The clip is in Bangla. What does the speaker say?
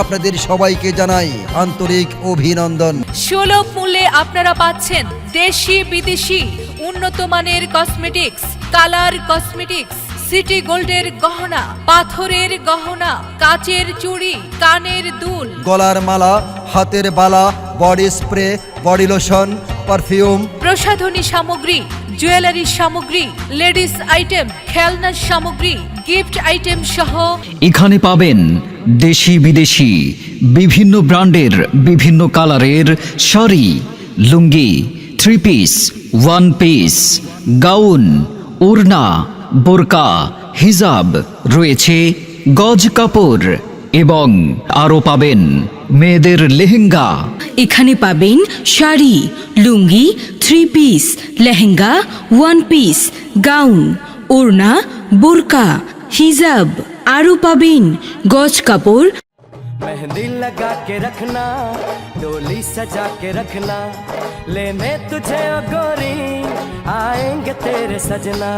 আপনাদের সবাইকে জানাই আন্তরিক অভিনন্দন। সুলভ মূল্যে আপনারা পাচ্ছেন দেশি বিদেশি উন্নত মানের কসমেটিক্স, কালার কসমেটিক্স, সিটি গোল্ডের গহনা, পাথরের গহনা, কাচের চুড়ি, কানের দুল, গলার মালা, হাতের বালা, body spray, body lotion, perfume, প্রসাধনী সামগ্রী, জুয়েলারি সামগ্রী, লেডিস আইটেম, খেলনার সামগ্রী, গিফট আইটেম সহ এখানে পাবেন দেশি বিদেশি বিভিন্ন ব্র্যান্ডের বিভিন্ন কালারের sari, lungi, three piece, one piece, gown, ওড়না, বোরকা, হিজাব, রয়েছে গজ কাপড় এবং আরও পাবেন মেয়েদের লেহেঙ্গা। এখানে পাবেন sari, lungi, three piece, lehenga, one piece, gown, ওড়না, বোরকা, হিজাব, আরও পাবেন গজ কাপড়। मेहंदी लगा के रखना, डोली सजा के रखना, लेने तुझे ओ गोरी आएंगे तेरे सजना।